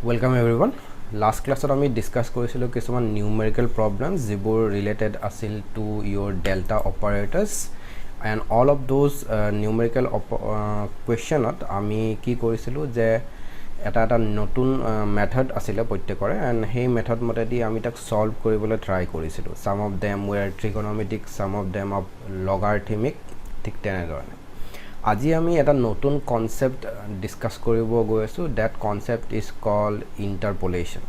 Welcome everyone. Last class আমি discuss কৰিছিলো কিছুমান নিউমেৰিকেল প্ৰবলেমছ যিবোৰ ৰিলেটেড আছিল to your delta operators and all of those numerical questionত আমি কি কৰিছিলো যে এটা নতুন মেথড আছিল প্ৰত্যেকৰে and সেই মেথড মতেদি আমি তাক সলভ কৰিবলৈ ট্ৰাই কৰিছিলো. Some of them were trigonometric, some of them of logarithmic, ঠিক তেনেধৰণে আজি আমি এটা নতুন কনসেপ্ট ডিসকাস কৰিব গৈ আছো. That concept is called interpolation.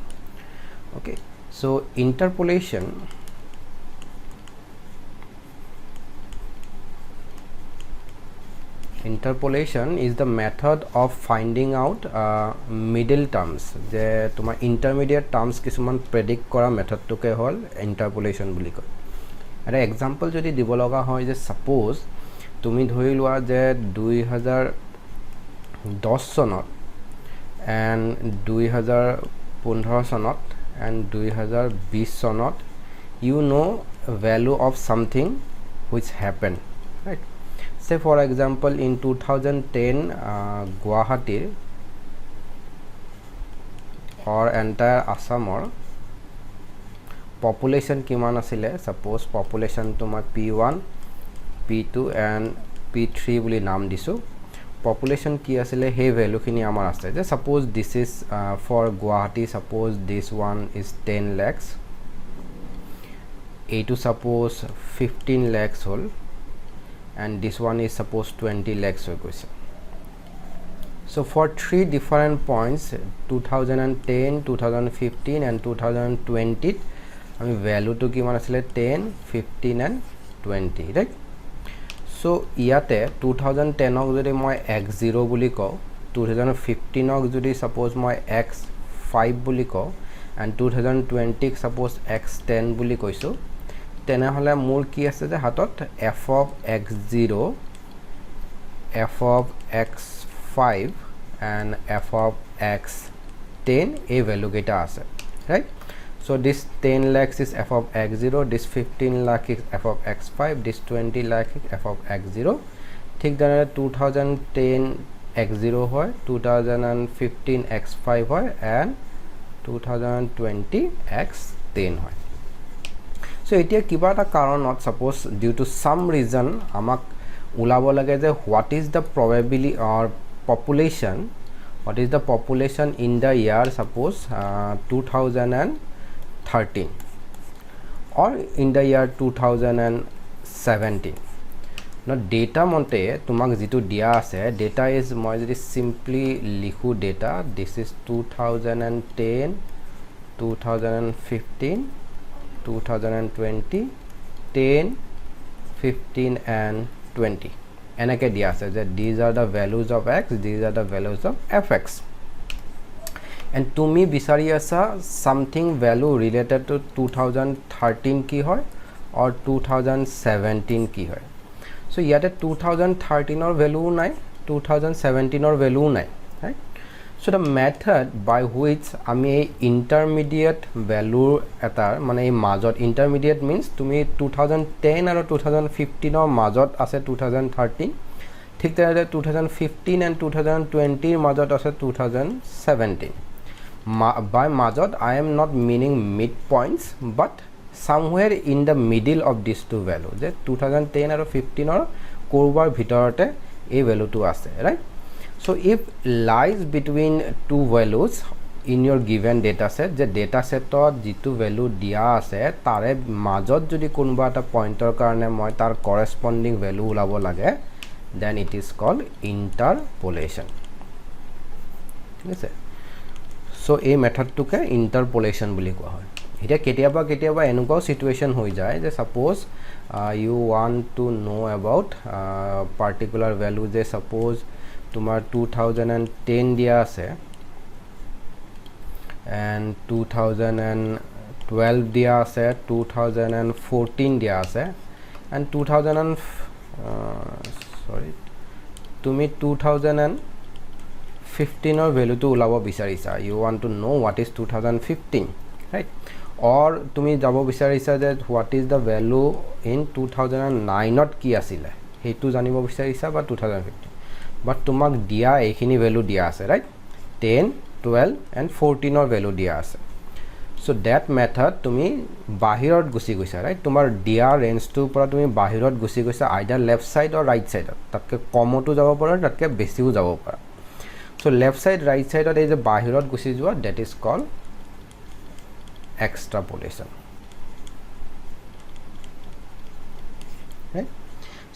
Okay, so interpolation is the method of finding out middle terms. যে তোমাৰ intermediate terms কিছুমান predict কৰা মেথডটোকে হ'ল interpolation বুলি কয়. এটা এক্সাম্পল যদি দিব লগা হয় যে সাপোজ তুমি ধৰি লোৱা যে 2010 চনত and 2015 চনত and 2020 চনত you know value of something which happened, right? Say for example in 2010 Guwahati or entire Assamor population kiman asile. Suppose population তোমাৰ P1 P2 and P3 বুলি নাম দিছো. population কি আছিলে সেই ভ্যালু খিনি আমাৰ আছে যে suppose this is for Guwahati, suppose this one is 10 lakhs, a2 suppose 15 lakhs hall and this one is suppose 20 lakhs হৈ গৈছে. So for three different points 2010, 2015 and 2020 আমি ভ্যালু তো কিমান আছিলে 10, 15 and 20, right? So ইয়াতে 2010 ক যদি মই x0 বুলি কও, 2015 ক যদি suppose মই x5 বুলি কও and 2020 ক suppose x10 বুলি কৈছো, তেনে হলে মোৰ কি আছে যে হাতত f of x0, f of x5 and f of x10 এই ভ্যালু কেইটা আছে, right? So this 10 lakhs is f of x0, this 15 lakh is f of x5, this 20 lakh is f of x0. ঠিক ধৰণে 2010 x0 হয়, 2015 x5 হয় and 2020 x10 হয়. So এতিয়া কিবা এটা কাৰণত suppose due to some reason আমাক উলাব লাগে যে what is the probability or population, what is the population in the year suppose 2013 or in the year 2017. Now data মতে তোমাক যেটো দিয়া আছে, data is মই যদি simply লিখো data, this is 2010, 2015, 2020, 10, 15 and 20 এনেকে দিয়া আছে যে these are the values of x, these are the values of fx. And তুমি বিচাৰি আছা something value related to 2013 কি হয় or 2017 কি হয়. So ইয়াতে 2013 ৰ ভ্যালু নাই, 2017 ৰ ভ্যালু নাই, right? So the method by which আমি এই intermediate value এটা মানে এই মাজত, intermediate means তুমি 2010 আৰু 2015 ৰ মাজত আছে 2013, ঠিক তেনেদৰে 2015 and 2020 ৰ মাজত আছে 2017. By মাজত I am not meaning midpoints but somewhere in the middle of these two value, যে 2010 আৰু 15 ৰ কৰবাৰ ভিতৰতে এই ভ্যালুটো আছে, right? So if lies between two values in your given data set, যে data setত যেটো ভ্যালু দিয়া আছে তাৰে মাজত যদি কোনবা এটা পইণ্টৰ কাৰণে মই তাৰ corresponding value উলাব লাগে, then it is called interpolation. ঠিক আছে? So এই মেথডটোকে interpolation বুলি কোৱা হয়. এটা কেতিয়াবা এনেকুৱা সিচুৱেশন হৈ যায় যে suppose you want to know about particular value, যে suppose তোমাৰ 2010 দিয়া আছে and 2012 দিয়া আছে, 2014 দিয়া আছে and তুমি 2015 ৰ ভ্যালুটো উলাব বিচাৰিছা, you want to know what is 2015, right? or তুমি যাব বিচাৰিছা যে what is the value in 2009 ত কি আছিল হেতু জানিব বিচাৰিছা বা 2015, but তোমাক দিয়া এইখিনি ভ্যালু দিয়া আছে, right? 10, 12 and 14 ভ্যালু দিয়া আছে সো দ্যাট মেথড তুমি বাহিৰত গুছি গৈছা ৰাইট তোমাৰ দিয়া ৰেঞ্জটোৰ পৰা তুমি বাহিৰত গুছি গৈছা আইদাৰ লেফট সাইড অৰ ৰাইট সাইডত তাতকে কমটো যাব পাৰা তাতকে বেছিও যাব পাৰা সো লেফট সাইড ৰাইট সাইডত এই যে বাহিৰত গুছি যোৱা that is call extrapolation right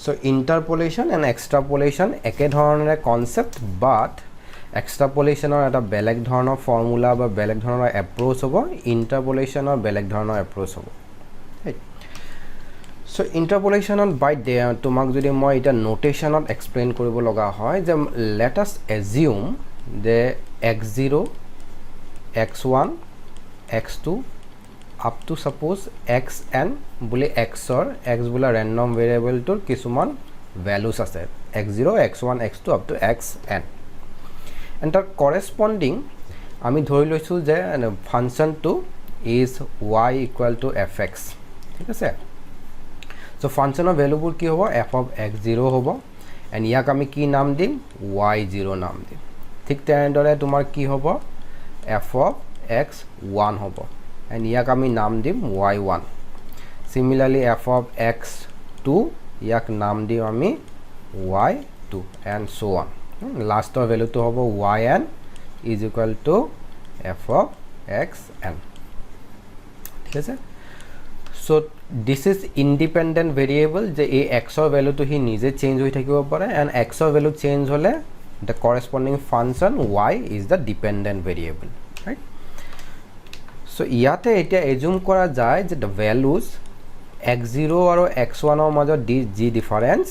so interpolation and extrapolation একে ধৰণৰ কনসেপ্ট বাট extrapolationৰ এটা বেলেগ ধৰণৰ ফৰ্মুলা বা বেলেগ ধৰণৰ এপ্ৰোচ হ'ব ইন্টাৰপোলেশনৰ বেলেগ ধৰণৰ এপ্ৰোচ হ'ব right so interpolationত বাই তোমাক যদি মই এটা নোটেশনত এক্সপ্লেইন কৰিব লগা হয় যে let us assume যে x0 x1 x2 up to suppose xn বুলি x or x বুলা random variable তোৰ কিছুমান values আছে x0 x1 x2 up to xn and তাৰ corresponding আমি ধৰি লৈছো যে function to is y equal to fx ঠিক আছে so function of value বোৰ কি হ'ব f of x0 হ'ব and ইয়াক আমি কি নাম দিম y0 নাম দিম ঠিক তেনেদৰে তোমাৰ কি হ'ব f of x1 হ'ব and ইয়াক আমি নাম দিম y1 similarly f of x2 ইয়াক নাম দিম আমি y2 and so on last value to হ'ব yn is equal to f of xn ঠিক আছে so this is independent variable যে এই x ৰ value to হি নিজে চেঞ্জ হৈ থাকিব পাৰে and x ৰ value চেঞ্জ হলে the corresponding function y is the dependent variable right so ইয়াতে এতিয়া এজুম কৰা যায় যে the values x0 আৰু x1 ৰ মাজত যি difference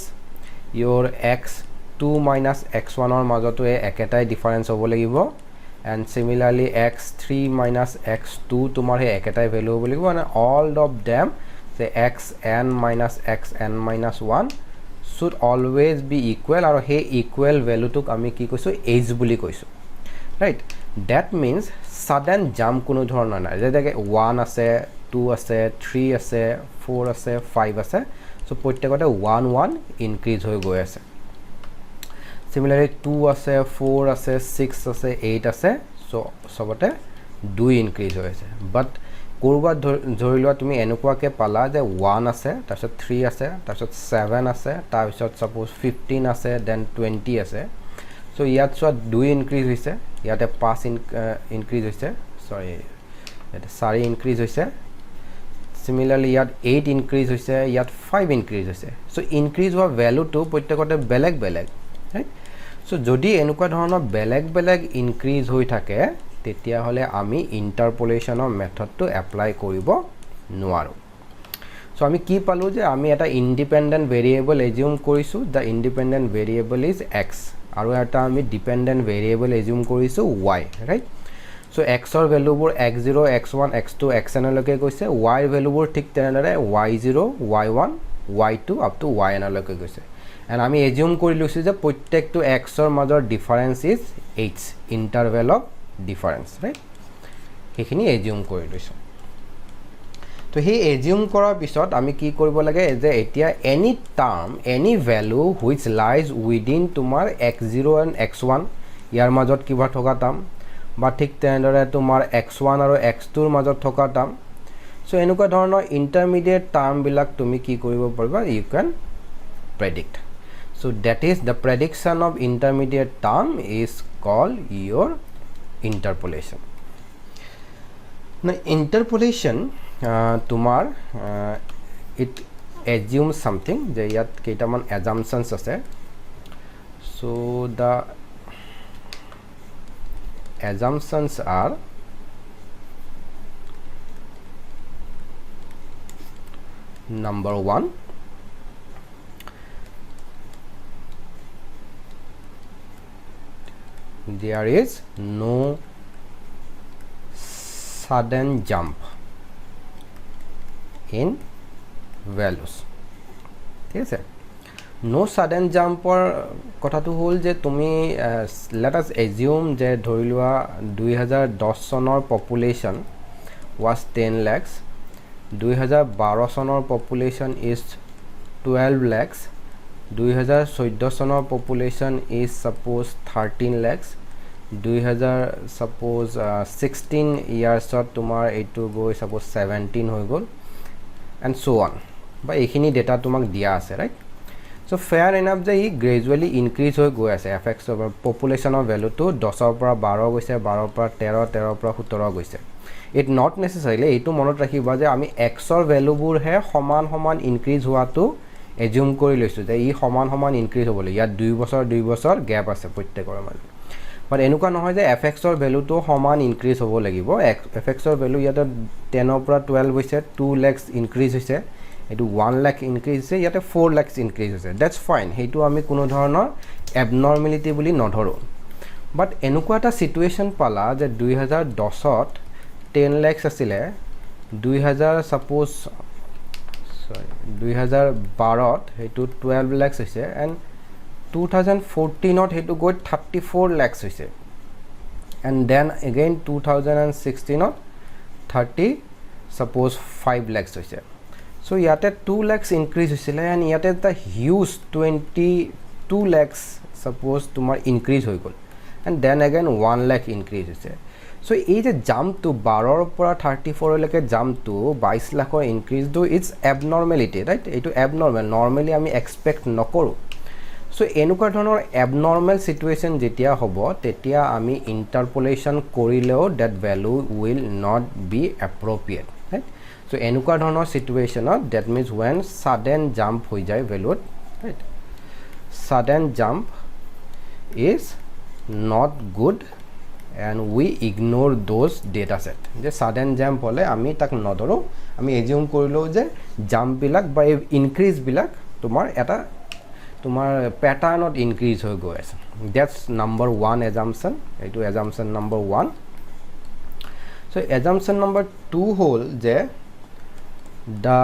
your x2 minus x1 ৰ মাজতো একেটাই ডিফাৰেন্স হ'ব লাগিব and similarly x3 minus x2 তোমাৰ হে একেটাই ভ্যালু হ'ব লাগিব and all of them say xn minus xn minus 1 should always be equal আৰু হে equal value টোক আমি কি কৈছো h বুলি কৈছো right that means sudden jump কোনো ধৰণৰ নাই যেনেকৈ 1 আছে 2 আছে 3 আছে 4 আছে 5 আছে সো প্ৰত্যেকতে 1 1 ইনক্ৰিজ হৈ গৈ আছে similarly 2 আছে 4 আছে 6 আছে 8 আছে সো সবতে 2 ইনক্ৰিজ হৈ আছে বাট কৰবা ধৰি লোৱা তুমি এনেকুৱাকে পালা যে 1 আছে তাৰপিছত 3 আছে তাৰপিছত 7 আছে তাৰপিছত সাপোজ 15 আছে দেন 20 আছে সো ইয়াত সো 2 ইনক্ৰিজ হৈছে ইয়াতে 5 ইনক্ৰিজ হৈছে সৰি এটা 4 ইনক্ৰিজ হৈছে similarly ইয়াত 8 ইনক্ৰিজ হৈছে ইয়াত 5 ইনক্ৰিজ হৈছে সো ইনক্ৰিজ হোৱা ভ্যালু টো প্ৰত্যেকতে বেলেগ বেলেগ ৰাইট সো যদি এনেকুৱা ধৰণৰ বেলেগ বেলেগ ইনক্ৰিজ হৈ থাকে তেতিয়া হলে আমি ইন্টাৰপোলেশনৰ মেথডটো এপ্লাই কৰিব নোৱাৰো সো আমি কি পালো যে আমি এটা ইন্ডিপেন্ডেন্ট ভেৰিয়েবল এজিউম কৰিছো দা ইন্ডিপেন্ডেন্ট ভেৰিয়েবল ইজ x আৰু এটা আমি ডিপেন্ডেন্ট ভেৰিয়েবল এজিউম কৰিছো y ৰাইট সো x ৰ ভ্যালুবোৰ x0 x1 x2 xn লৈকে গৈছে y ৰ ভ্যালুবোৰ ঠিক তেনেদৰে y0 y1 y2 up to yn লৈকে গৈছে and আমি এজিউম কৰি লৈছো যে প্ৰত্যেকটো x ৰ মাজৰ difference is h interval of difference right হেখিনি এজিউম কৰি লৈছো তো হে এজিউম কৰাৰ পিছত আমি কি কৰিব লাগে যে এতিয়া any term any value which lies within তোমাৰ x0 and x1 ইয়াৰ মাজত কিবা থকা টাৰ্ম বা ঠিক তেনেদৰে তোমাৰ x1 আৰু x2 ৰ মাজত থকা টাৰ্ম সো এনেকুৱা ধৰণৰ ইন্টাৰমিডিয়েট টাৰ্ম বিলাক তুমি কি কৰিব পাৰিবা you can predict so that is the prediction of intermediate term is called your interpolation now interpolation তোমাৰ it assumes something যে ইয়াত কেইটামান assumptions আছে so the assumptions are number 1 there is no sudden jump in values ঠিক আছে no sudden jump or কথাটো হল যে তুমি let us assume যে ধৰি লোৱা 2010 চনৰ পপুলেশন was 10 lakhs 2012 চনৰ পপুলেশন is 12 lakhs 2014 চনৰ population is suppose 13 lakhs 2000 suppose 16 years তোমাৰ এইটো গৈ suppose 17 হৈ গ'ল and so on বা এইখিনি ডেটা তোমাক দিয়া আছে ৰাইট so fair enough যে ই gradually increase হৈ গৈ আছে fx over population of value to 10 ৰ পৰা 12 গৈছে 12 ৰ পৰা 13 13 ৰ পৰা 17 গৈছে it not necessarily এইটো মনত ৰাখিবা যে আমি x ৰ ভ্যালুবোৰ হে সমান সমান ইনক্ৰিজ হোৱাটো এজিউম কৰি লৈছো যে ই সমান সমান ইনক্ৰিজ হ'বলৈ ইয়াত 2 বছৰ গ্যাপ আছে প্ৰত্যেকৰ মাজত বাট এনেকুৱা নহয় যে fx ৰ ভ্যালুটো সমান ইনক্ৰিজ হ'ব লাগিব fx ৰ ভ্যালু ইয়াত 10 ৰ পৰা 12 হৈছে 2 লাখ ইনক্ৰিজ হৈছে এটো 1 লাখ ইনক্ৰিজ হৈছে ইয়াতে 4 লাখ ইনক্ৰিজ হৈছে দ্যাটস ফাইন হেতু আমি কোনো ধৰণৰ এবনৰ্মালিটি বুলি নধৰো বাট এনেকুৱা এটা সিচুৱেচন পালা যে 2010 ত 10 লাখ আছিলে 2000 সাপোজ sorry 2012 ত হেতু 12 লাখ হৈছে এন্ড 2014 ত হেতু গৈ 34 লাখ হৈছে and then again 2016 to 30 suppose 5 lakhs হৈছে so yate 2 lakhs increase হৈছিলে and yate the huge 22 lakhs suppose tumar increase হৈ গল and then again 1 lakh increase হৈছে so এই যে jump to 12 ৰ পৰা 34 লৈকে jump to 22 লাখৰ increase do it's abnormality right এইটো abnormal normally আমি expect নকৰো so এনেকুৱা ধৰণৰ abnormal situation যেতিয়া হ'ব তেতিয়া আমি interpolation কৰিলেও that value will not be appropriate right so এনেকুৱা ধৰণৰ সিচুৱেচনত that means when sudden jump হৈ যায় value right sudden jump is not good and we ignore those data set যে sudden jump হলে আমি তাক নধৰো আমি এজিউম কৰিলো যে জাম্প বিলাক বা ইনক্ৰিজ বিলাক তোমাৰ প্যাটাৰ্নত ইনক্ৰিজ হৈ গৈ আছে that's number 1 assumption এইটো assumption number 1 so assumption number 2 হল যে the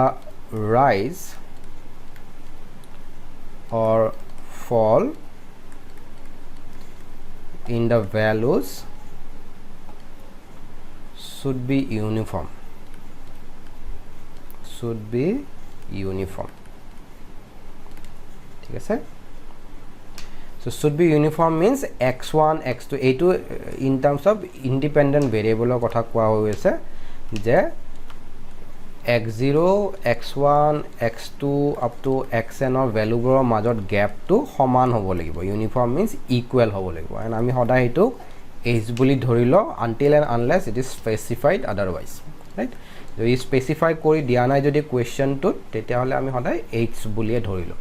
rise or fall in the values should be uniform ঠিক আছে so should be uniform means x1 x2 এইটো in terms of independent variable কথা কোৱা হৈছে যে x0 x1 x2 up to xn ৰ ভ্যালুবোৰৰ মাজত গ্যাপটো সমান হ'ব লাগিব ইউনিফৰ্ম means equal হ'ব লাগিব and আমি সদায় এটো h বুলি ধৰিলো until and unless it is specified otherwise right যদি স্পেসিফাই কৰি দিয়া নাই যদি কোৱেশ্চনটো তেতিয়া হলে আমি সদায় h বুলিয়ে ধৰিলো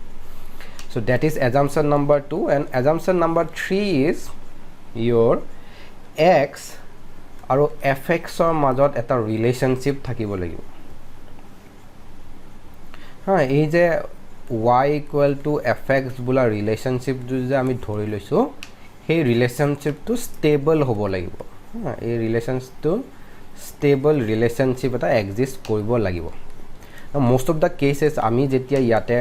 so that is assumption number 2 and assumption number 3 is your x আৰু fx ৰ মাজত এটা ৰিলেশনশিপ থাকিব লাগিব হ্যাঁ এই যে y equal to fx বুলা ৰিলেশনশিপ যে আমি ধৰি লৈছো সেই ৰিলেশনশিপটো ষ্টেবল হ'ব লাগিব হ্যাঁ এই ৰিলেশনশিপটো ষ্টেবল ৰিলেশনশিপ এটা এক্সিষ্ট কৰিব লাগিব most of the cases আমি যেতিয়া ইয়াতে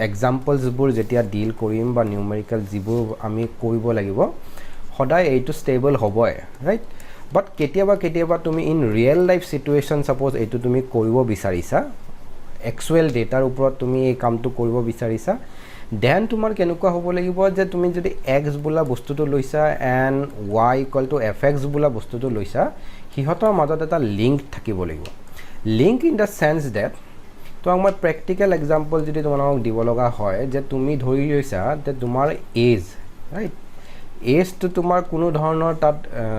এক্সাম্পলস বোৰ যেতিয়া ডিল কৰিম বা নিউমেৰিকেল যিবোৰ আমি কৰিব লাগিব সদায় এইটো ষ্টেবল হ'বই ৰাইট বাট কেতিয়াবা তুমি in real life situation suppose এইটো তুমি কৰিব বিচাৰিছা এক্চুৱেল ডেটাৰ ওপৰত তুমি এই কামটো কৰিব বিচাৰিছা দেন তোমাৰ কেনেকুৱা হ'ব লাগিব যে তুমি যদি x বুলা বস্তুটো লৈছা and y equal to fx বুলা বস্তুটো লৈছা হিহঁতৰ মাজত এটা লিংক থাকিব লাগিব link in the sense that তো আমাৰ প্ৰ্যাকটিক্যাল এক্সাম্পল যদি তোমাক দিব লগা হয় যে তুমি ধৰি লৈছা যে তোমাৰ এজ ৰাইট এজ তো তোমাৰ কোনো ধৰণৰ তাত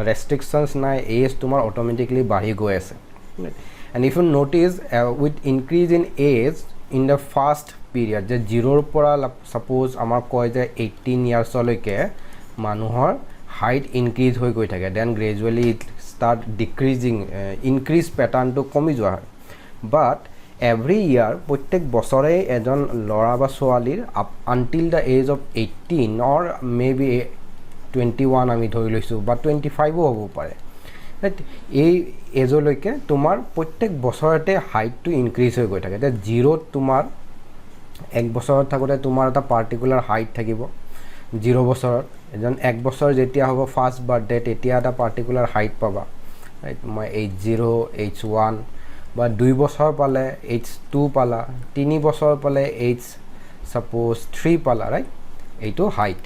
ৰেষ্ট্ৰিকশনস নাই এজ তোমাৰ অটোমেটিক্যালি বাঢ়ি গৈ আছে and if you notice with increase in age in the first period যে 0 ৰ পৰা suppose আমাৰ কয় যে 18 years লৈকে মানুহৰ height increase হৈ গৈ থাকে then gradually it start decreasing increase pattern to কমি যোৱা হয় but every year প্ৰত্যেক বছৰে এজন লৰা বা ছোৱালীৰ until the age of 18 or maybe 21 আমি ধৰি লৈছো বা 25 ও হ'ব পাৰে এই এজলৈকে তোমাৰ প্ৰত্যেক বছৰতে হাইটটো ইনক্ৰিজ হৈ গৈ থাকে যে 0 তোমাৰ এক বছৰত থাকোতে তোমাৰ এটা পাৰ্টিকুলাৰ হাইট থাকিব 0 বছৰত এজন এক বছৰ যেতিয়া হ'ব ফাৰ্স্ট বাৰ্থডে তেতিয়া এটা পাৰ্টিকুলাৰ হাইট পাবা ৰাইট মই h0 h1 বা 2 বছৰ পালে h2 পালা 3 বছৰ পালে h suppose 3 পালা ৰাইট এইটো height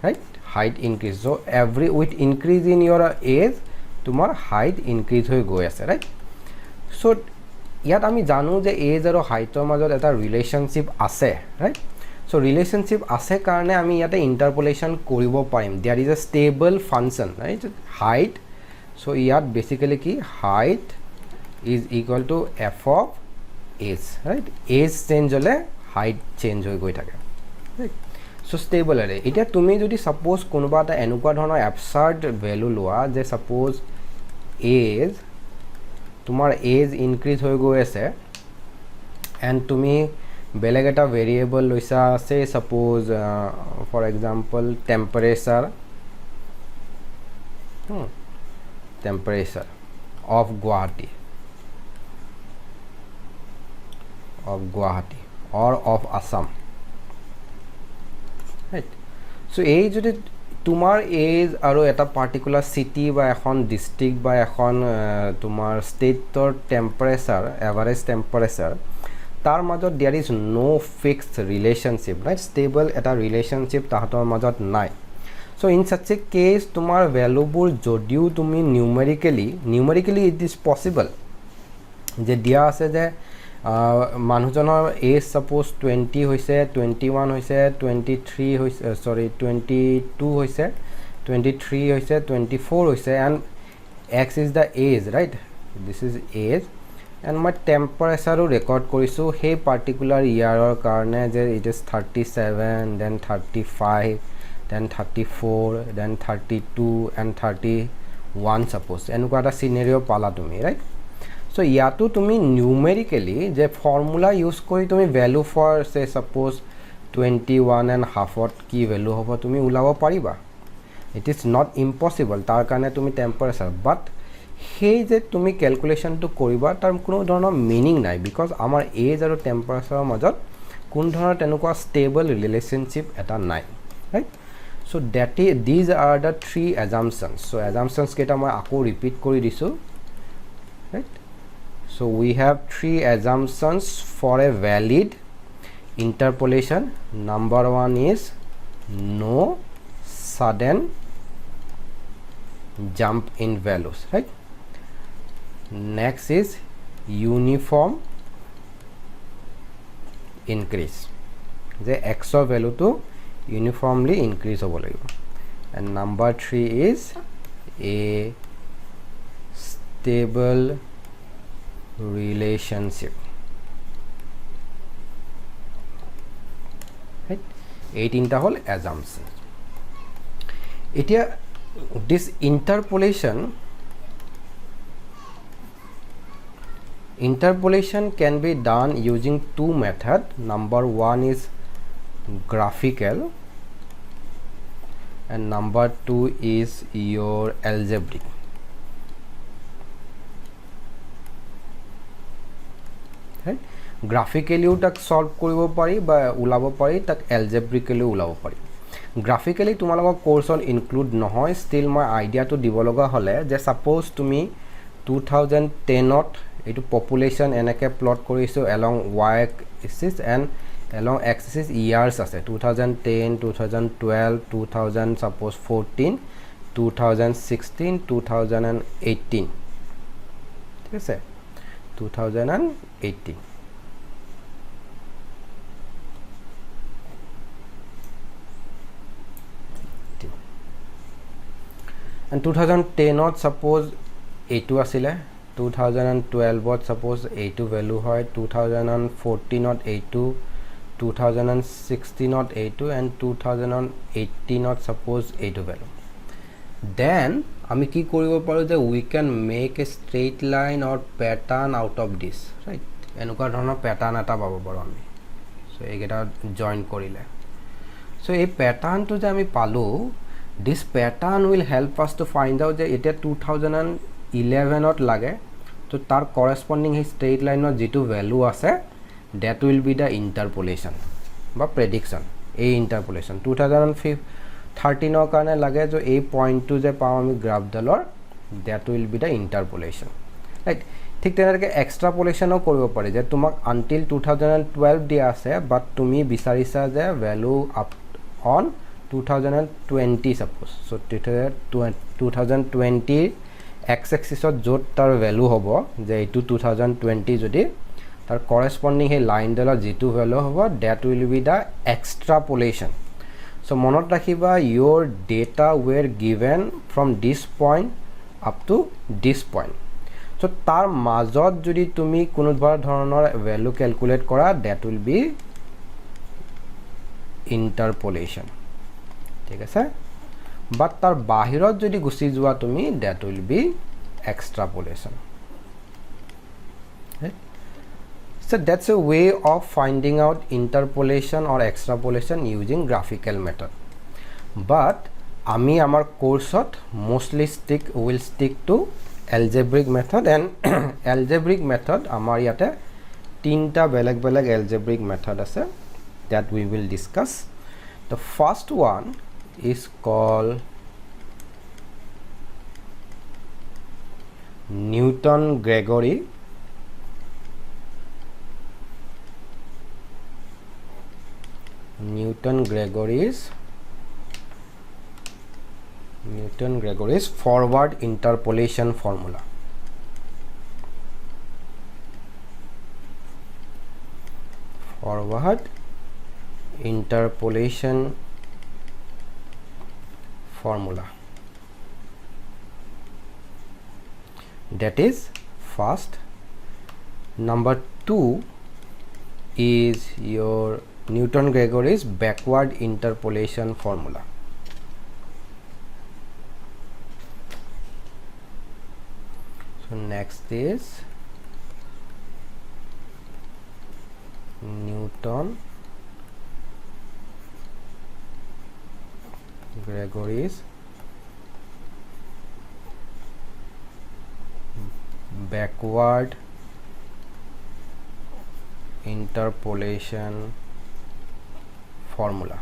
right? Height increase. So every with increase in your age তোমাৰ height increase হৈ গৈ আছে, right? So ইয়াত আমি জানো যে এজ আৰু হাইটৰ মাজত এটা ৰিলেশ্যনশ্বিপ আছে, right? So ৰিলেশ্যনশ্বিপ আছে কাৰণে আমি ইয়াতে ইণ্টাৰপোলেশ্যন কৰিব পাৰিম. There is a stable function, right? Height. So ইয়াত বেচিকেলি কি height is equal to f of age, right? Age change হ'লে হাইট চেঞ্জ হৈ গৈ থাকে, right? So ষ্টেবল এৰে. এতিয়া তুমি যদি ছাপ'জ কোনোবা এটা এনেকুৱা ধৰণৰ এবচাৰ্ড ভেলু লোৱা যে ছাপ'জ এজ তোমাৰ এজ ইনক্ৰিজ হৈ গৈ আছে এণ্ড তুমি বেলেগ এটা ভেৰিয়েবল লৈছা, আছে suppose for example temperature of Guwahati or of Assam, right? So এই যদি তোমাৰ এজ আৰু এটা পাৰ্টিকুলাৰ চিটি বা এখন ডিষ্ট্ৰিক্ট বা এখন তোমাৰ ষ্টেটৰ টেম্পাৰেচাৰ, এভাৰেজ টেম্পাৰেচাৰ, তাৰ মাজত there is no' fixed relationship, right? Stable এটা ৰিলেশ্যনশ্বিপ তাহাঁতৰ মাজত নাই. চ' ইন চাচ এ কেছ তোমাৰ ভেলুবোৰ যদিও তুমি নিউমেৰিকেলি ইট ইজ পচিবল যে দিয়া আছে যে মানুহজনৰ এজ ছাপ'জ 20 হৈছে, 21 হৈছে, 23 হৈছে, 22 হৈছে, 23 হৈছে, 24 হৈছে and x is the age, right? This is age and মই টেম্পাৰেচাৰো ৰেকৰ্ড কৰিছোঁ সেই পাৰ্টিকুলাৰ ইয়াৰৰ কাৰণে যে it is 37, then 35, then 34, then 32 and 31 suppose এনেকুৱা এটা চিনেৰিঅ' পালা তুমি, ৰাইট? চ' ইয়াতো তুমি নিউমেৰিকেলি যে ফৰ্মুলা ইউজ কৰি তুমি ভেলু ফৰ চে ছাপ'জ 21.5 কি ভেলু হ'ব তুমি ওলাব পাৰিবা. It is not impossible. তাৰ কাৰণে তুমি টেম্পাৰেচাৰ, বাট সেই যে তুমি কেলকুলেশ্যনটো কৰিবা তাৰ কোনো ধৰণৰ মিনিং নাই, বিকজ আমাৰ এজ আৰু টেম্পাৰেচাৰৰ মাজত কোনো ধৰণৰ তেনেকুৱা ষ্টেবল ৰিলেশ্যনশ্বিপ এটা নাই, right? So' these are the 3 এজাম্পশ্যনছ. চ' এজাম্পশ্যনছ কেইটা মই আকৌ ৰিপিট কৰি দিছোঁ, right? So we have 3 assumptions for a valid interpolation. Number 1 is no sudden jump in values, right? Next is uniform increase. The x of value to uniformly increase hobo lagibo. And number 3 is a stable relationship, right? 18 টা হল assumption. এতিয়া this interpolation can be done using 2 methods. Number 1 is graphical and number 2 is your algebraic. গ্ৰাফিকেলিও তাক solve কৰিব পাৰি বা ওলাব পাৰি, তাক এলজেব্ৰিকেলিও ওলাব পাৰি. গ্ৰাফিকেলি তোমালোকৰ কোৰ্চত ইনক্লুড নহয়, ষ্টিল মই আইডিয়াটো দিব লগা হ'লে যে ছাপ'জ তুমি 2010ত এইটো পপুলেশ্যন এনেকৈ প্লট কৰিছোঁ along Y axis and along x axis years আছে 2010, 2012, 2000 ছাপ'জ 14, 2016, 2018, ঠিক আছে? 2018 and 2010ত ছাপ'জ এইটো আছিলে, 2012ত ছাপ'জ এইটো ভেলু হয়, 2014ত এইটো, 2016ত এইটো এণ্ড 2018ত ছাপ'জ এইটো ভেলু. দেন আমি কি কৰিব পাৰোঁ যে we can make a straight line or pattern out of this, right? এনেকুৱা ধৰণৰ পেটাৰ্ণ এটা পাব পাৰোঁ আমি. চ' এইকেইটা জইন কৰিলে, চ' এই পেটাৰ্ণটো যে আমি পালোঁ, this pattern will help us to find out যে এতিয়া 2011ত লাগে, তো তাৰ কৰেছপণ্ডিং সেই ষ্ট্ৰেইট লাইনৰ যিটো ভেলু আছে that will be the interpolation বা প্ৰেডিকশ্যন. এই ইণ্টাৰপোলেশ্যন 2013ৰ কাৰণে লাগে যে এই পইণ্টটো যে পাওঁ আমি গ্ৰাফডালৰ, that will be the interpolation, right? ঠিক তেনেকৈ এক্সট্ৰাপোলেশ্যনো কৰিব পাৰি যে তোমাক আনটিল 2012 দিয়া আছে, বাট তুমি বিচাৰিছা যে value up on 2020 suppose. So 2020 x axis jot tar value hobo je etu 2020 jodi tar corresponding he line dala jitu value hobo, that will be the extrapolation. So monot rakhiba your data were given from this point up to this point. So tar majot jodi tumi kono dhoronor value calculate kora, that will be interpolation. ঠিক আছে, but tar bahirot jodi gusi jua tumi, that will be extrapolation. Right? So that's a way of finding out interpolation or extrapolation using graphical method. But ami amar course mostly will stick to algebraic method, and algebraic method amar yate tinta beleg algebraic method ase that we will discuss. The first one is called Newton-Gregory's forward interpolation formula. Forward interpolation formula. That is first. Number 2 is your Newton-Gregory's backward interpolation formula. So next is Newton-Gregory's backward interpolation formula.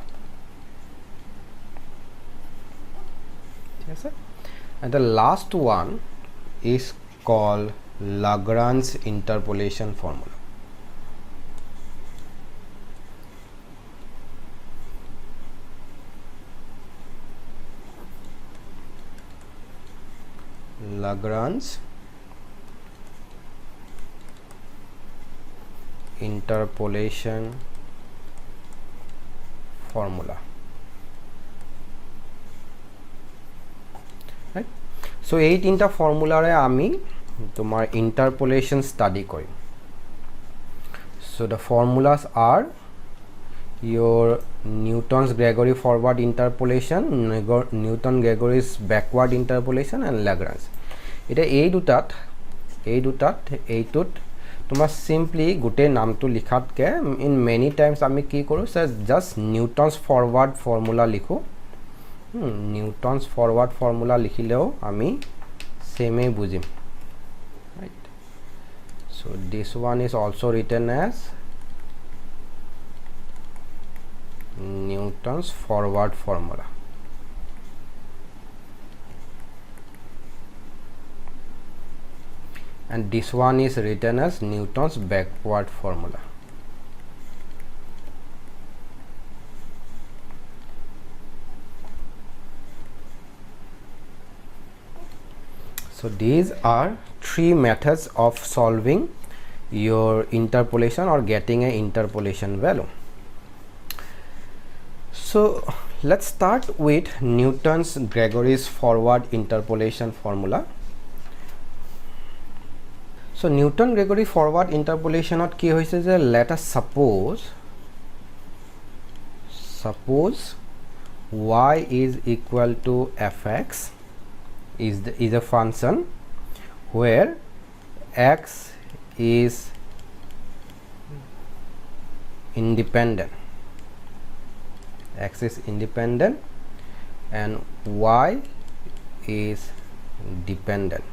Yes, sir. And the last one is called Lagrange interpolation formula. Lagrange interpolation formula. Right? So এই তিনটা ফর্মুলারে আমি তোমার interpolation study করি. So the formulas are your Newton's-Gregory forward interpolation, Newton-Gregory's backward interpolation, and Lagrange. এটা এই দুটাত এইটোত তোমার সিম্পলি গোটে নামটো লিখাতকে ইন মেনি টাইমস আমি কি কৰো, জাস্ট নিউটনস ফরওয়ার্ড ফর্মুলা লিখো. নিউটনস ফরওয়ার্ড ফর্মুলা লিখিলেও আমি সেমে বুজিম. Right? So this one is also written as Newton's forward formula. And this one is written as Newton's backward formula. So these are three methods of solving your interpolation or getting an interpolation value. So let's start with Newton's-Gregory's forward interpolation formula. So Newton-Gregory forward interpolation at ki hoise je, let us suppose y is equal to fx is a function where x is independent, and y is dependent.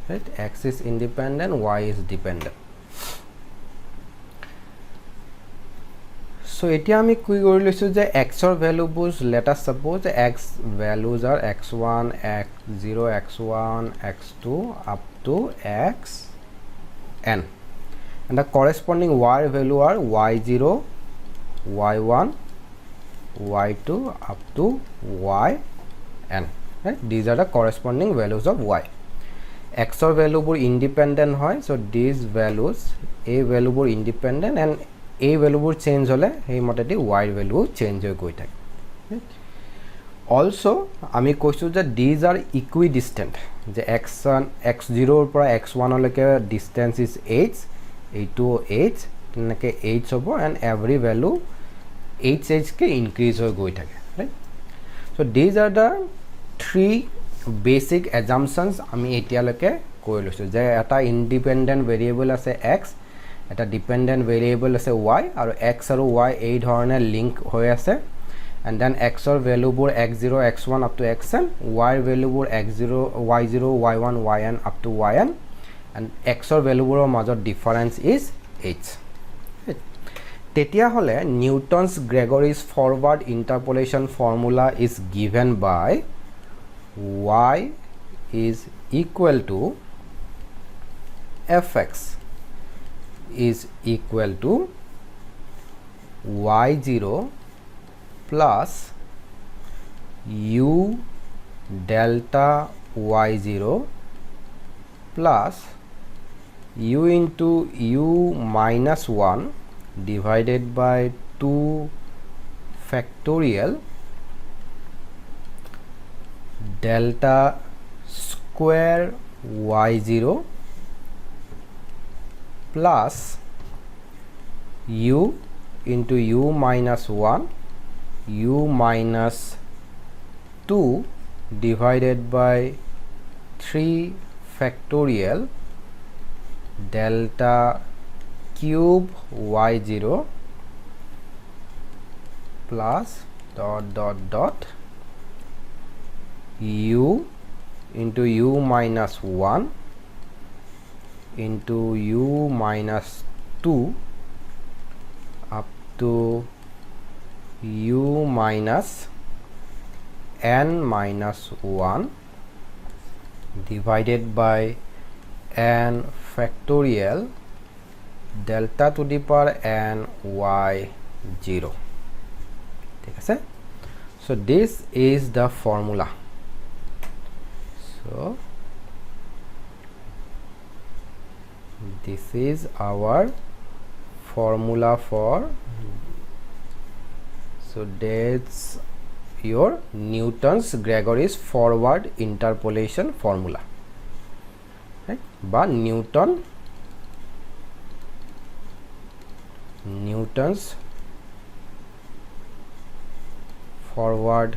Right? X is independent, y is dependent. So etia ami ki kori loisu je x or value bus, let us suppose x values are x1, x0, x1, x2 up to xn, and the corresponding y value are y0, y1, y2 up to yn, right? These are the corresponding values of y. X or value bur independent hoy, so these values a value bur independent and a value bur change hole hei moteti y value change hoy goi thake, right? Also ami koisu je these are equidistant, je x1 x0 or pora x1 leke distance is h, a2 h tenake h hobo and every value h ke increase hoy goi thake, right? So these are the three basic assumptions আমি এতিয়ালৈকে কৈ লৈছোঁ যে এটা independent variable আছে x, এটা dependent variable আছে y, আৰু x আৰু y এই ধৰণে লিংক হৈ আছে, এণ্ড দেন এক্সৰ ভেলুবোৰ x0 x1 up to xn, yৰ ভেলুবোৰ x0 y0 y1 yn up to yn, and এক্সৰ ভেলুবোৰৰ মাজত ডিফাৰেঞ্চ ইজ h। তেতিয়াহ'লে Newton's Gregory's forward interpolation formula is given by y is equal to fx is equal to y0 plus u delta y0 plus u into u minus 1 divided by 2 factorial delta square y0 plus u into u minus 1 u minus 2 divided by 3 factorial delta cube y0 plus dot dot dot u into u minus 1 into u minus 2 up to u minus n minus 1 divided by n factorial delta to the power n y0, ঠিক আছে? So this is the formula. So this is our formula for, so that's your Newton's Gregory's forward interpolation formula, right? But Newton's forward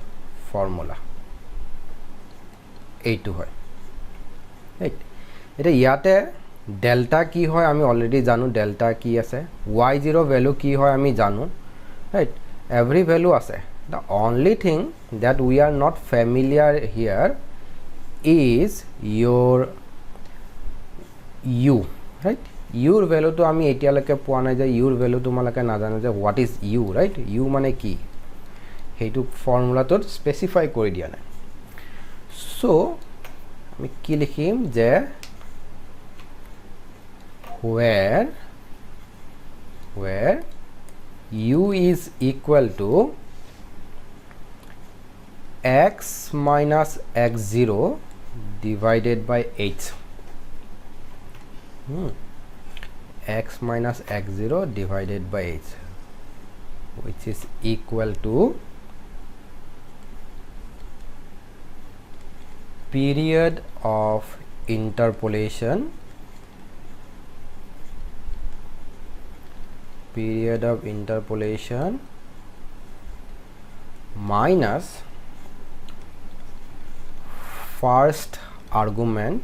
formula এইটো হয়, right? এটা ইয়াতে delta কি হয় আমি already জানো, ডেল্টা কি আছে, y0 ভ্যালু কি হয় আমি জানো, রাইট? এভরি ভ্যালু আছে। The only thing that we are not familiar here is your U, right? ইউৰ ভ্যালুটো আমি এতিয়ালৈকে পোৱা নাই, যে ইউৰ ভ্যালু তোমালোকে নাজানো যে what is u, right? U মানে কি সেইটো ফৰ্মুলাটোত স্পেচিফাই কৰি দিয়া নাই। সো আমি কি লিখিম যে where u is equal to x minus x0 divided by h, x minus x0 divided by h, which is equal to period of interpolation minus first argument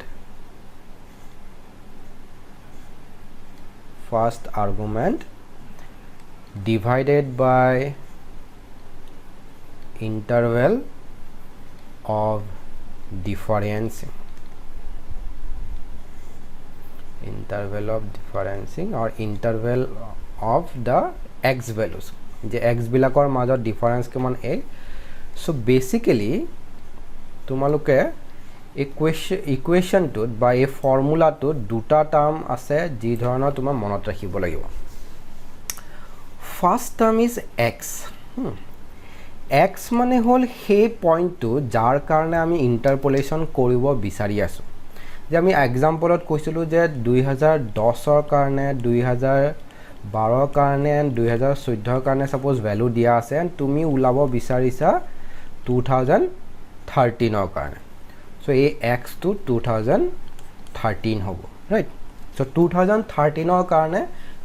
divided by interval of differencing, or interval of the x values, যে x বিলাকৰ মাজত difference কিমান a। So basically তোমালোকে ইকুৱেশ্যনটোত বা এই ফৰ্মুলাটোত দুটা term আছে যি ধৰণৰ তোমাৰ মনত ৰাখিব লাগিব। First term is x, x মানে হল সেই পইণ্টটো যাৰ কাৰণে আমি ইণ্টাৰপোলেশ্যন কৰিব বিচাৰি আছো যে আমি এক্সাম্পলত কৈছিলো যে 2010 ৰ কাৰণে 2012 ৰ কাৰণে and 2014 ৰ কাৰণে সাপোজ ভ্যালু দিয়া আছে and তুমি উলাব বিচাৰিছা 2013 ৰ কাৰণে so এই x to 2013 হ'ব right so 2013 ৰ কাৰণে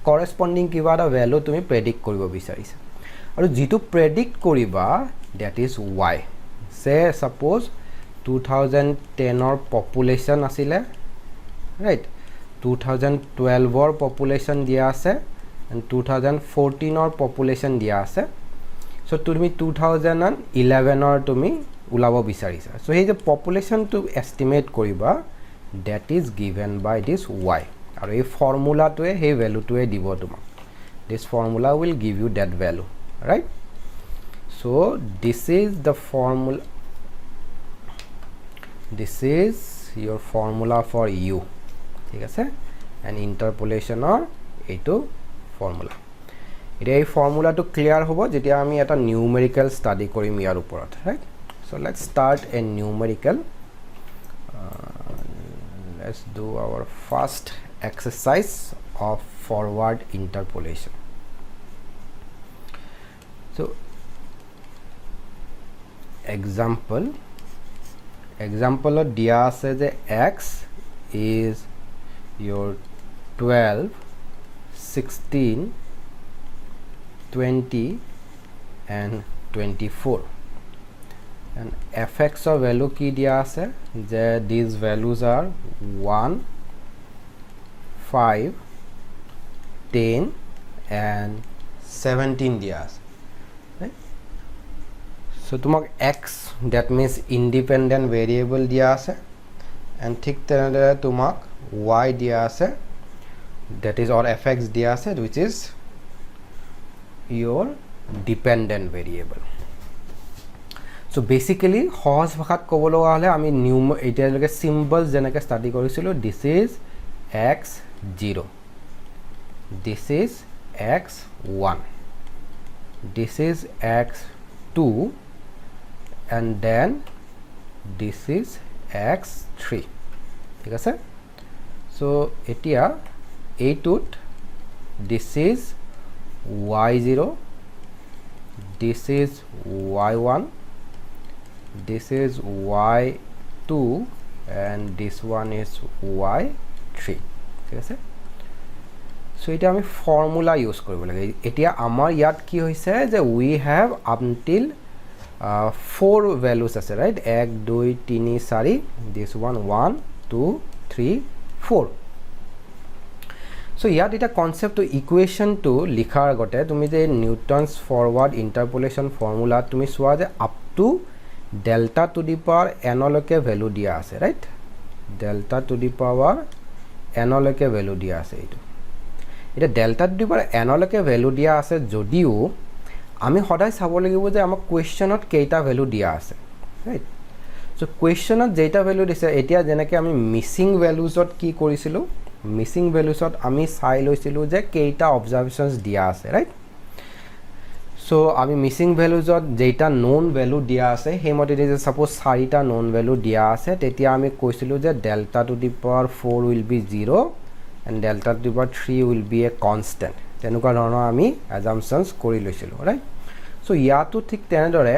corresponding কিবা এটা ভ্যালু তুমি প্ৰেডিক্ট কৰিব বিচাৰিছা আৰু যেটো প্ৰেডিক্ট কৰিবা that is y say suppose 2010 ৰ পপুলেশন আছিলে right 2012 ৰ পপুলেশন দিয়া আছে and 2014 ৰ পপুলেশন দিয়া আছে so তুমি 2011 ৰ তুমি উলাব বিচাৰিছা so এই যে পপুলেশন টু এস্টিমেট কৰিবা that is given by this y আৰু এই ফৰ্মুলাটোৱে সেই ভ্যালুটোৱে দিব তোমাক this formula will give you that value right so this is the formula this is your formula for u ঠিক আছে and interpolation or এইটো formula এটা এই ফৰ্মুলাটো ক্লিয়াৰ হ'ব যেতিয়া আমি এটা নিউমেৰিকেল ষ্টাডি কৰিম ইয়াৰ ওপৰত right so let's start a numerical let's do our first exercise of forward interpolation so example দিয়া আছে যে x is your 12 16 20 and 24 and fx of value ki dia ase je these values are 1 5 10 and 17 dia ase right so tumak x that means independent variable dia ase and thik tenadore tumak y dia ase that is or fx dia ase which is your dependent variable so basically সহজ ভাষাত ক'ব লগা হলে আমি এতিয়ালৈকে symbols যেনেকৈ study কৰিছিলো this is x0 this is x1 this is x2 and then this is x3 ঠিক আছে so এতিয়া এইটোত this is y0 this is y1 this is y2 and this one is y3 ঠিক আছে so এটা আমি formula use কৰিব লাগে এতিয়া আমাৰ ইয়াত কি হৈছে যে we have until 4 values আছে right 1 2 3 4 this one 1 2 3 4 so ইয়াত এটা কনসেপ্ট টু ইকুৱেচন টু লিখাৰ আগতে তুমি যে নিউটনস ফৰৱাৰ্ড ইন্টাৰপোলেশন ফৰ্মুলা তুমি সোৱা যে up to delta to the power n লকে ভ্যালু দিয়া আছে right delta to the power n লকে ভ্যালু দিয়া আছে এইটো এটা delta to the power n লকে ভ্যালু দিয়া আছে যদিও আমি সদায় চাব লাগিব যে আমাক কোৱেশ্চনত কেইটা ভ্যালু দিয়া আছে ৰাইট সো কোৱেশ্চনত যেটা ভ্যালু দিছে এতিয়া যেনেকৈ আমি মিসিং ভ্যালুজত কি কৰিছিলো মিসিং ভ্যালুজত আমি চাই লৈছিলো যে কেইটা অবজাৰভেশনস দিয়া আছে ৰাইট so আমি মিসিং ভ্যালুজত যেটা নোন ভ্যালু দিয়া আছে হেমতে যে সাপোজ 4টা নোন ভ্যালু দিয়া আছে তেতিয়া আমি কৈছিলো যে delta to the power 4 will be 0 and delta to the power 3 will be a constant তেনেকুৱা ধৰণৰ আমি assumptions কৰি লৈছিলো ৰাইট so ইয়াতো ঠিক তেনেদৰে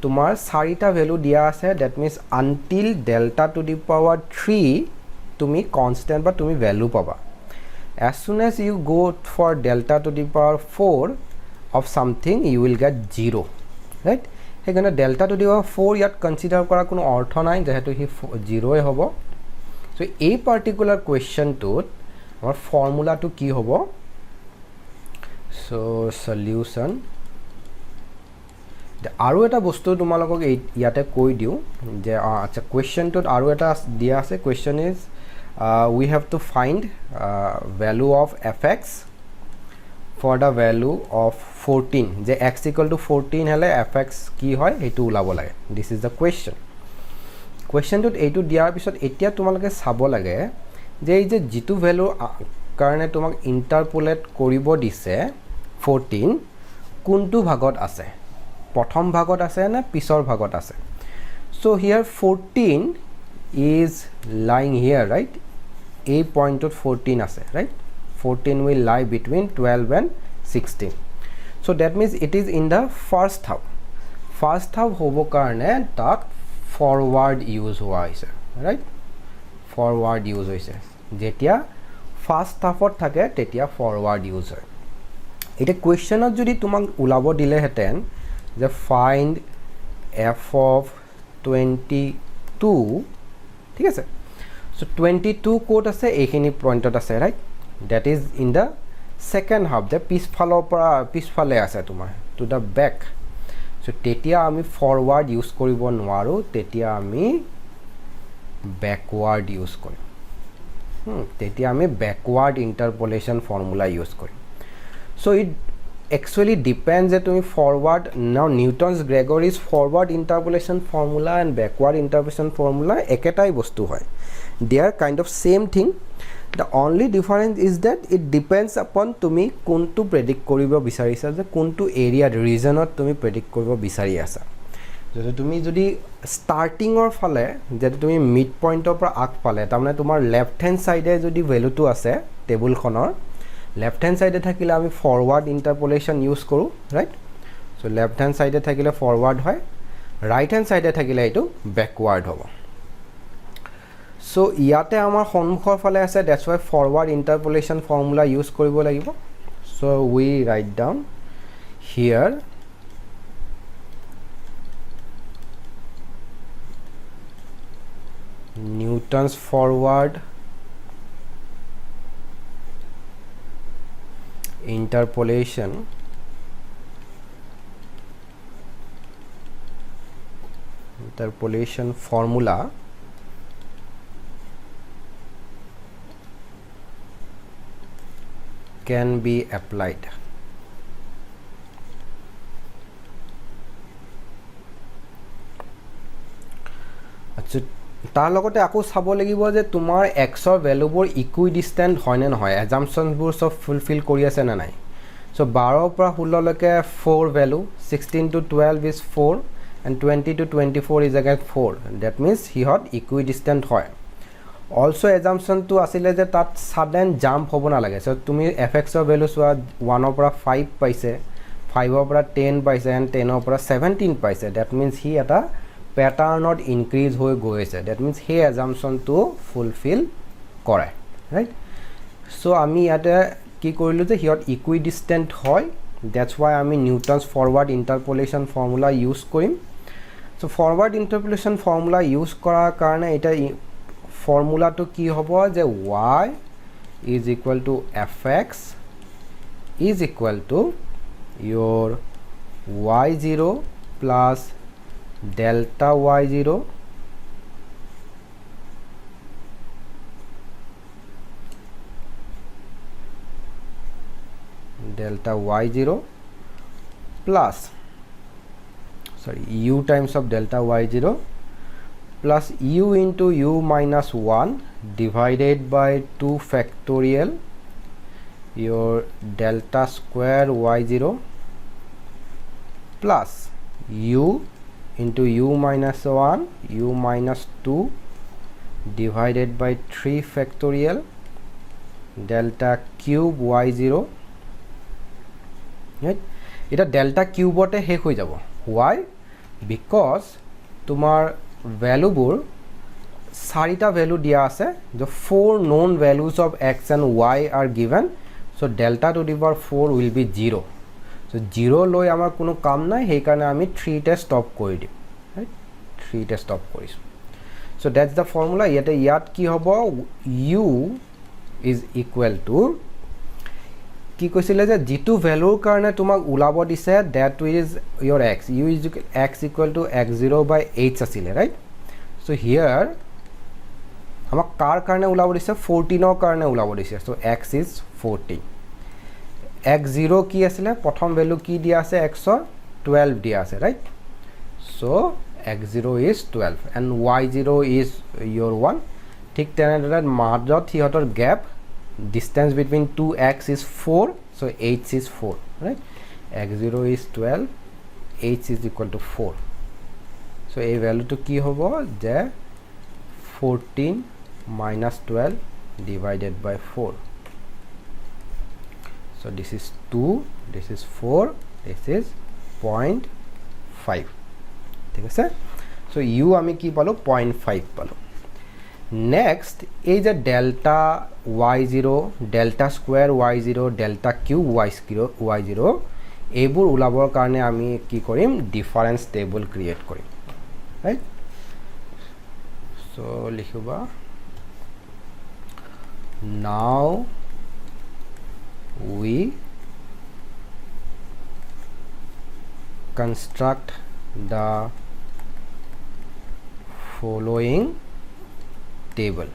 তোমাৰ 4টা ভ্যালু দিয়া আছে that means until delta to the power 3 তুমি constant বা তুমি ভ্যালু পাবা as soon as you go for delta to the power 4 of something you will get 0 right হেগনে delta to the power 4 ইয়াত কনসিডাৰ কৰা কোনো অৰ্থ নাই যেহেতু হি 0 এ হ'ব সো এই পাৰ্টিকুলাৰ কোৱেশ্চনটোত আমাৰ ফৰ্মুলাটো কি হ'ব সো সলিউশন আৰু এটা বস্তু তোমালোকক ইয়াতে কৈ দিও যে আচ্ছা কোৱেশ্চনটোত আৰু এটা দিয়া আছে question is we have to find value of fx for the value of 14 যে x equal to 14 হলে fx কি হয় এটো উলাব লাগে this is the question to এইটো দিয়াৰ পিছত এতিয়া তোমালোকে চাব লাগে যে এই যে জিতু ভ্যালু কাৰণে তোমাক ইন্টাৰপোলেট কৰিব দিছে 14 কোনটো ভাগত আছে প্ৰথম ভাগত আছে নে পিছৰ ভাগত আছে so here 14 is lying here right a point of 14 আছে right 14 will lie between 12 and 16 so that means it is in the first half hobo karone tak forward use hoa hoise right forward use hoise jetia first half ot thake tetia forward use hoy eta question ot jodi tumak ulabo dile heten je find f of 22 ঠিক আছে so 22 code আছে এইখিনি পইণ্টত আছে right that is in the second half the পিছফালে আছে তোমাৰ to the back so তেতিয়া আমি forward use কৰিব নোৱাৰো তেতিয়া আমি backward use কৰিম তেতিয়া আমি backward interpolation formula use কৰিম so it actually depends that we forward now Newton's Gregory's forward interpolation formula and backward interpolation formula eketai bostu hoy they are kind of same thing the only difference is that it depends upon tumi kuntu predict koribo bisarisa je kuntu area region ot tumi predict koribo bisari asa jodi tumi jodi starting or phale je tumi mid point or pra ag phale tamne tumar left hand side e jodi value tu ase table khonor left hand side thakile ami forward interpolation use koru right so left hand side thakile forward hoy right hand side thakile etu backward hobo so iate amar honmukhor phale ase that's why forward interpolation formula use koribo lagibo so we write down here Newton's forward interpolation formula can be applied আচ্ছা তাৰ লগতে আকো চাব লাগিব যে তোমাৰ x ৰ ভ্যালুবোৰ ইকুইডিস্টেন্ট হয় নে নহয় assumptionsবোৰ সব ফুলফিল কৰি আছে না নাই so 12 পৰা 16 লৈকে 4 value 16 to 12 is 4 and 20 to 24 is again 4 that means হিহত ইকুইডিস্টেন্ট হয় also assumption to asile je tat sudden jump hobo na lage so tumi fx or value swa 1 opra 5 paise 5 opra 10 paise and 10 opra 17 paise that means he eta pattern not increase hoy goise that means he assumption to fulfill kore right so ami ate ki korilu je hiot equidistant hoy that's why ami Newton's forward interpolation formula use korim so forward interpolation formula use korar karone eta formula to ki hobo je y is equal to fx is equal to your y0 plus delta y0 delta y0 plus sorry u times of delta y0 plus u into u minus 1 divided by 2 factorial your delta square y0 plus u into u minus 1 u minus 2 divided by 3 factorial delta cube y0 right eta delta cube ote he hoi jabo why because tumar value bur sarita value dia ase the 4 known values of x and y are given so delta to the power 4 will be 0 so 0 loi amar kono kam nai he karone ami 3 te stop kori dim right 3 te stop korisu so that's the formula yat ki hobo u is equal to কি কৈছিলে যে G two ভ্যালুৰ কাৰণে তোমাক উলাব দিছে that is your x u is x equal to x0 by h আছিলে right so here আমাক কাৰ কাৰণে উলাব দিছে 14 ৰ কাৰণে উলাব দিছে so x is 14 x0 কি আছিলে প্ৰথম ভ্যালু কি দিয়া আছে x ৰ 12 দিয়া আছে right so x0 is 12 and y0 is your 1 ঠিক তেনেদৰে মাজত হিহঁতৰ gap distance between 2x is 4 so h is 4 right x0 is 12 h is equal to 4. So এই ভ্যালুটো কি হ'ব যে 14 minus 12 divided by 4. So this is 2, this is 4, this is 0.5. ঠিক আছে? So u আমি কি পালো 0.5 পালো. Next এই যে delta y0, delta square y0, delta cube y0 এইবোৰ ওলাবৰ কাৰণে আমি কি কৰিম ডিফাৰেন্স টেবল ক্ৰিয়েট কৰিম, ৰাইট? So লিখিবা now we construct the following table.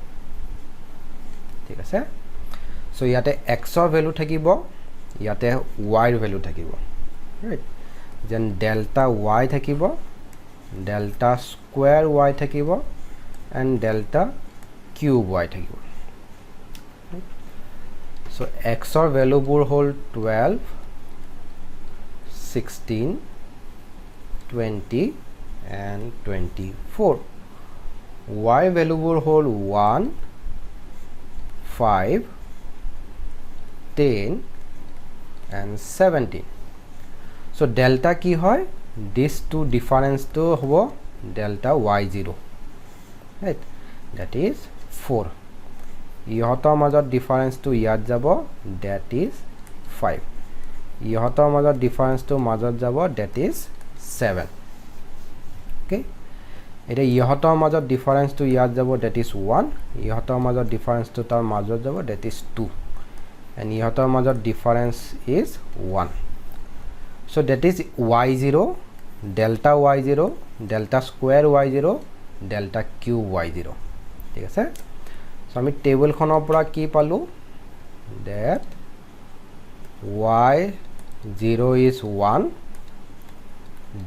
ঠিক আছে? so ইয়াতে x ৰ ভ্যালু থাকিব, ইয়াতে y ৰ ভ্যালু থাকিব, ৰাইট? যেন ডেল্টা y থাকিব, ডেল্টা স্কয়াৰ y থাকিব and delta cube y থাকিব. so x ৰ ভ্যালুবোৰ হ'ল 12, 16, 20 and 24. y ভ্যালুবোৰ হ'ল 1, 5, 10 and 17. so delta কি হয় this two difference to হ'ব delta y0, right? that is 4. ইহঁতৰ মাজত ডিফাৰেন্সটো ইয়াত যাব, that is 5. ইহঁতৰ মাজত ডিফাৰেন্সটো মাজত যাব, that is 7. okay? এতিয়া ইহঁতৰ মাজত ডিফাৰেন্সটো ইয়াত যাব, that is 1. ইহঁতৰ মাজত ডিফাৰেন্সটো তাৰ মাজত যাব, that is 2. and ইহঁতৰ মাজত difference is 1. so that is y0, delta y0, delta square y0, delta cube y0. ঠিক আছে? so আমি টেবলখনৰ পৰা কি পালো that y0 is 1,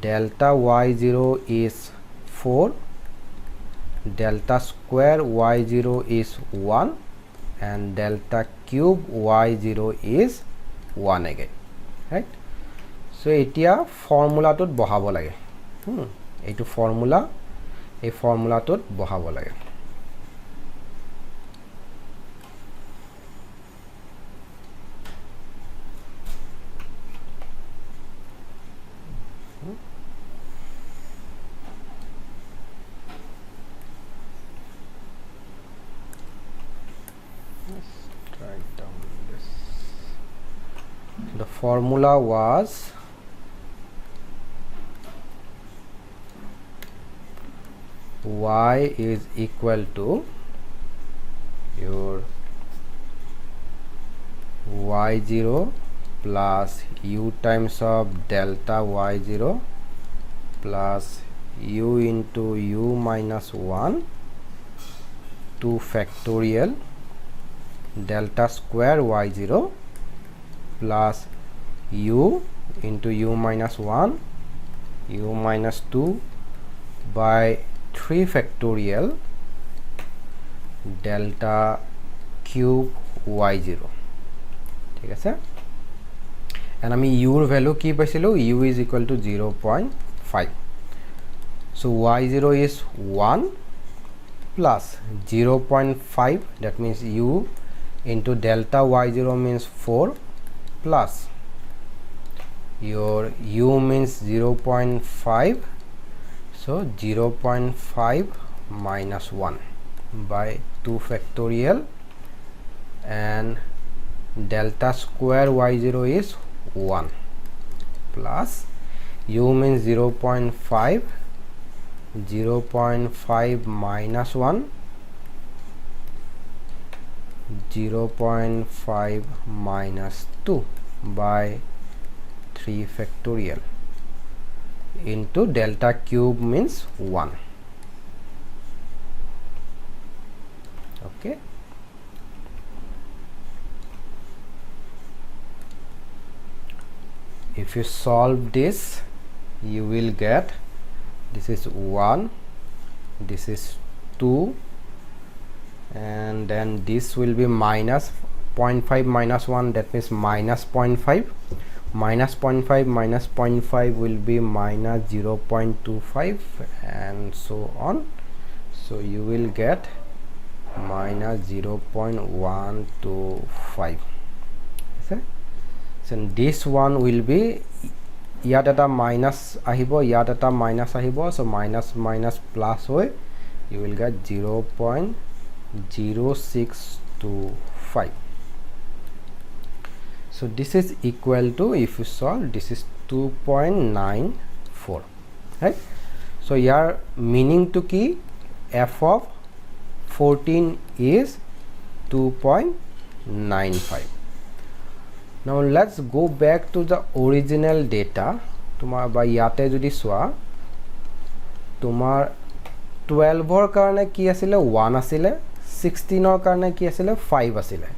delta y0 is 4, delta square y0 is 1 and delta cube y0 is 1 again, right? so এতিয়া ফৰ্মুলাটোত বহাব লাগে, এইটো ফৰ্মুলা এই ফৰ্মুলাটোত বহাব লাগে. The formula was y is equal to your y0 plus u times of delta y0 plus u into u minus 1 2 factorial delta square y0 plus u into u minus 1 u minus 2 by 3 factorial delta cube y0. ঠিক আছে? and আমি u ৰ value কি পাইছিলো, u is equal to 0.5. so y0 is 1 plus 0.5, that means u into delta y0 means 4 plus your u means 0.5, so 0.5 minus 1 by 2 factorial and delta square y0 is 1 plus u means 0.5, 0.5 minus 1, 0.5 minus 2 by 3 factorial into delta cube means 1. okay? if you solve this you will get this is 1, this is 2 and then this will be minus 0.5 minus 1, that means minus 0.5 minus 0.5 will be minus 0.25 and so on. So you will get minus 0.125. So this one will be ইয়াত এটা minus আহিব, ইয়াত এটা minus আহিব, so minus minus plus হৈ you will get 0.0625. So this is equal to, if you solve, this is 2.94, right? So here meaning to key f of 14 is 2.95. Now let's go back to the original data. তোমার বা ইয়াতে যদি সোয়া তোমার 12 ৰ কাৰণে কি আছিলে 1 আছিলে, 16 ৰ কাৰণে কি আছিলে 5 আছিলে।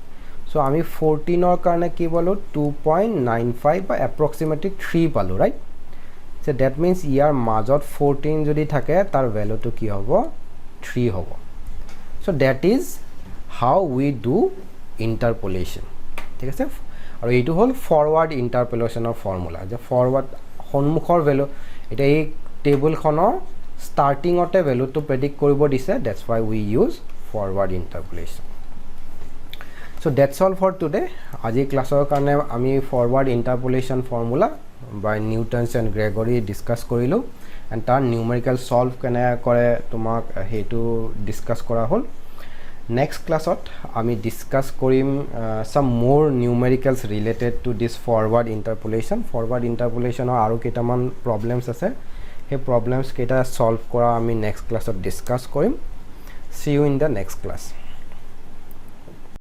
সো আমি 14 ৰ কাৰণে কি বলো 2.95 বা approximately 3 পালো, right? So that means ইয়াৰ মাজত 14 যদি থাকে তাৰ ভ্যালুটো কি হ'ব 3 হ'ব। So that is how we do interpolation, ঠিক আছে? আৰু এইটো হ'ল ফৰৱাৰ্ড ইন্টাৰপোলেশনৰ ফৰ্মুলা, যে ফৰৱাৰ্ড সন্মুখৰ ভ্যালু এটা এই টেবুলখনৰ স্টাৰ্টিংতে ভ্যালুটো প্ৰেডিক্ট কৰিব দিছে, that's why we use forward interpolation. So that's all for today. আজি ক্লাছৰ কাৰণে আমি forward interpolation formula by Newton's and Gregory discuss কৰিলো, এণ্ড তাৰ নিউমেৰিকেল সলভ কেনে কৰে তোমাক হেতু ডিসকাস কৰা হ'ল। Next class আমি discuss কৰিম some more numericals related to this forward interpolation. Forward interpolation আৰু কেইটামান problems আছে, সেই problems কেইটা solve কৰা আমি next class discuss কৰিম। See you in the next class.